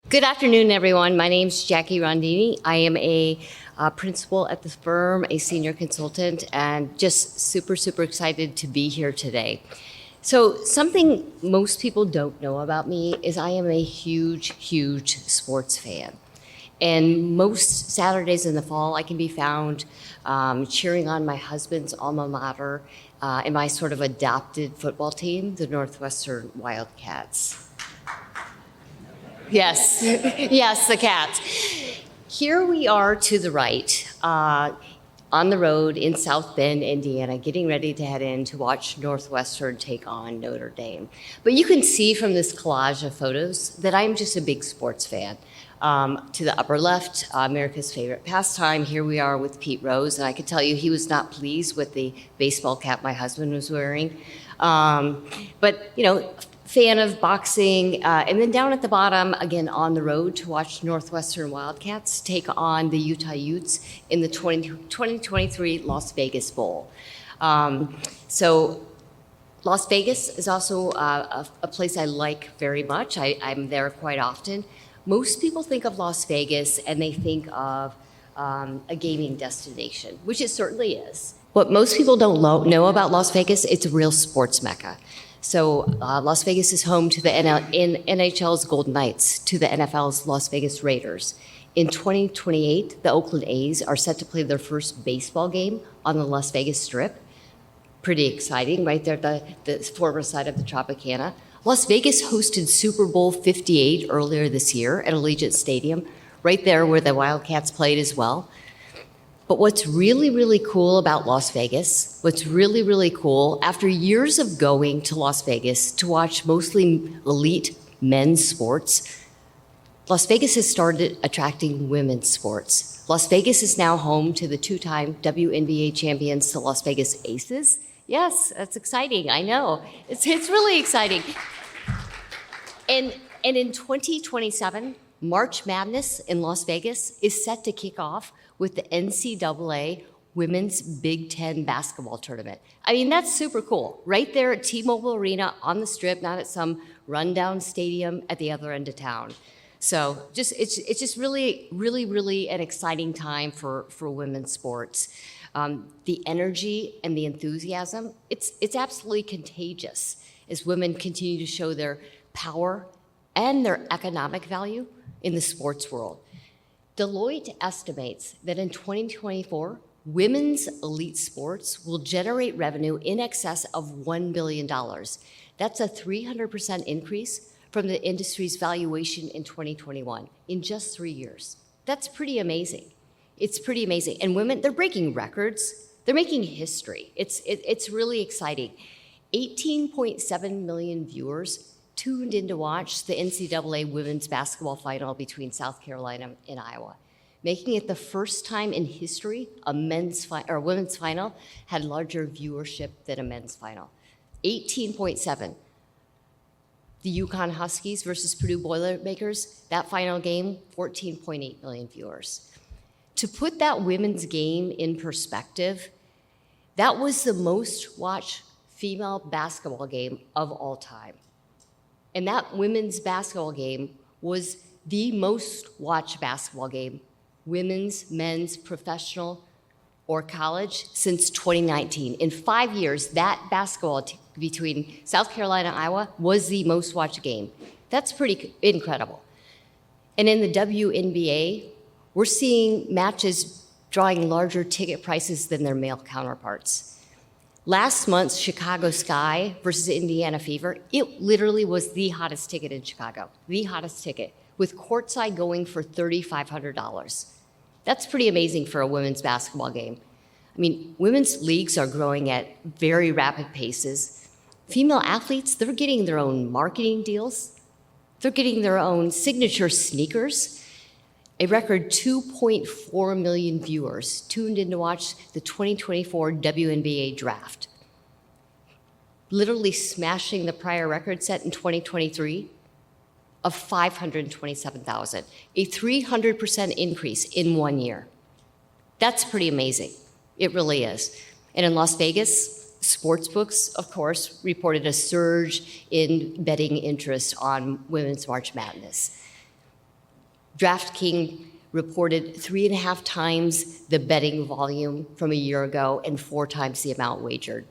Good afternoon, everyone. My name's Jackie Rondini. I am a principal at the firm, a senior consultant, and just super excited to be here today. So something most people don't know about me is I am a huge sports fan. And most Saturdays in the fall, I can be found cheering on my husband's alma mater and my sort of adopted football team, the Northwestern Wildcats. Yes, yes, the Cats. Here we are to the right, on the road in South Bend, Indiana, getting ready to head in to watch Northwestern take on Notre Dame. But you can see from this collage of photos that I'm just a big sports fan. To the upper left, America's favorite pastime. Here we are with Pete Rose, and I could tell you he was not pleased with the baseball cap my husband was wearing. But, you know, fan of boxing. And then down at the bottom, again, on the road to watch Northwestern Wildcats take on the Utah Utes in the 2023 Las Vegas Bowl. So Las Vegas is also a place I like very much. I'm there quite often. Most people think of Las Vegas and they think of a gaming destination, which it certainly is. What most people don't know about Las Vegas, it's a real sports mecca. So Las Vegas is home to the NHL's Golden Knights, to the NFL's Las Vegas Raiders. In 2028, the Oakland A's are set to play their first baseball game on the Las Vegas Strip. Pretty exciting, right there at the former site of the Tropicana. Las Vegas hosted Super Bowl 58 earlier this year at Allegiant Stadium, right there where the Wildcats played as well. But what's really cool about Las Vegas, what's really cool, after years of going to Las Vegas to watch mostly elite men's sports, Las Vegas has started attracting women's sports. Las Vegas is now home to the two-time WNBA champions, the Las Vegas Aces. Yes, that's exciting, I know. It's really exciting. And in 2027, March Madness in Las Vegas is set to kick off with the NCAA Women's Big Ten basketball tournament. I mean, that's super cool. Right there at T-Mobile Arena on the Strip, not at some rundown stadium at the other end of town. So it's just really an exciting time for women's sports. The energy and the enthusiasm, it's absolutely contagious as women continue to show their power and their economic value in the sports world. Deloitte estimates that in 2024, women's elite sports will generate revenue in excess of $1 billion. That's a 300% increase from the industry's valuation in 2021 in just 3 years. That's pretty amazing. It's pretty amazing. And women, they're breaking records. They're making history. It's really exciting. 18.7 million viewers tuned in to watch the NCAA women's basketball final between South Carolina and Iowa, making it the first time in history a women's final had larger viewership than a men's final. 18.7. The UConn Huskies versus Purdue Boilermakers, that final game, 14.8 million viewers. To put that women's game in perspective, that was the most watched female basketball game of all time. And that women's basketball game was the most watched basketball game, women's, men's, professional, or college, since 2019. In 5 years, that basketball between South Carolina and Iowa was the most watched game. That's pretty incredible. And in the WNBA, we're seeing matches drawing larger ticket prices than their male counterparts. Last month's Chicago Sky versus Indiana Fever, it literally was the hottest ticket in Chicago, the hottest ticket, with courtside going for $3,500. That's pretty amazing for a women's basketball game. I mean, women's leagues are growing at very rapid paces. Female athletes, they're getting their own marketing deals. They're getting their own signature sneakers. A record 2.4 million viewers tuned in to watch the 2024 WNBA draft, literally smashing the prior record set in 2023 of 527,000, a 300% increase in 1 year. That's pretty amazing. It really is. And in Las Vegas, sportsbooks, of course, reported a surge in betting interest on Women's March Madness. DraftKings reported 3.5 times the betting volume from a year ago and 4 times the amount wagered.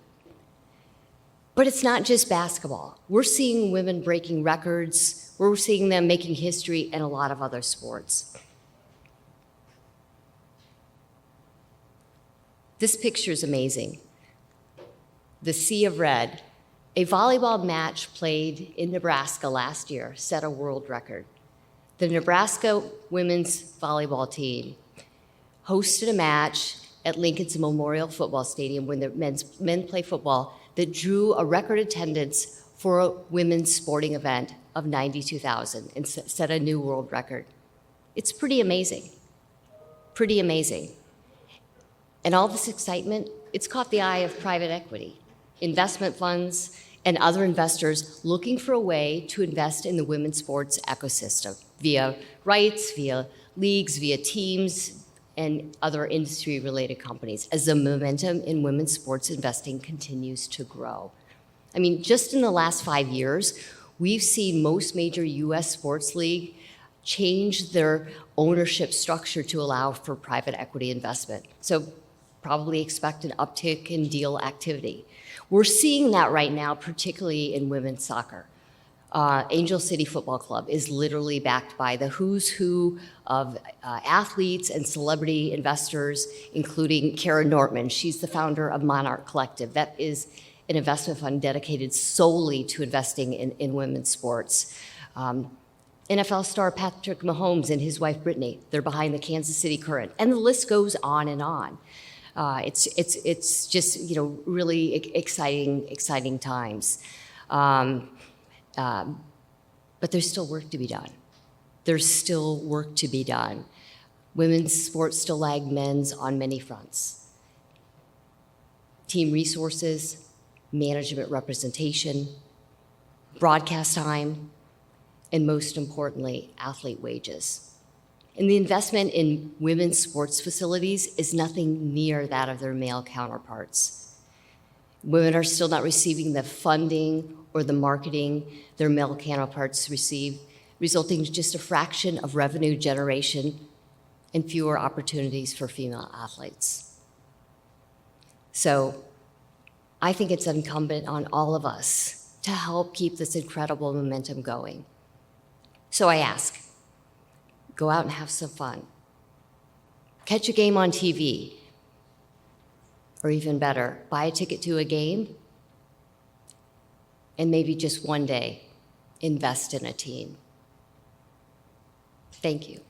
But it's not just basketball. We're seeing women breaking records. We're seeing them making history in a lot of other sports. This picture is amazing. The Sea of Red. A volleyball match played in Nebraska last year set a world record. The Nebraska women's volleyball team hosted a match at Lincoln's Memorial Football Stadium when the men play football that drew a record attendance for a women's sporting event of 92,000 and set a new world record. It's pretty amazing, pretty amazing. And all this excitement, it's caught the eye of private equity, investment funds, and other investors looking for a way to invest in the women's sports ecosystem via rights, via leagues, via teams, and other industry-related companies as the momentum in women's sports investing continues to grow. I mean, just in the last 5 years, we've seen most major US sports league change their ownership structure to allow for private equity investment. So probably expect an uptick in deal activity. We're seeing that right now, particularly in women's soccer. Angel City Football Club is literally backed by the who's who of athletes and celebrity investors, including Karen Nortman. She's the founder of Monarch Collective. That is an investment fund dedicated solely to investing in women's sports. NFL star Patrick Mahomes and his wife Brittany, they're behind the Kansas City Current, and the list goes on and on. It's just, you know, really exciting times. But there's still work to be done. There's still work to be done. Women's sports still lag men's on many fronts. Team resources, management representation, broadcast time, and most importantly, athlete wages. And the investment in women's sports facilities is nothing near that of their male counterparts. Women are still not receiving the funding or the marketing their male counterparts receive, resulting in just a fraction of revenue generation and fewer opportunities for female athletes. So I think it's incumbent on all of us to help keep this incredible momentum going. So I ask, go out and have some fun. Catch a game on TV. Or even better, buy a ticket to a game and maybe just one day invest in a team. Thank you.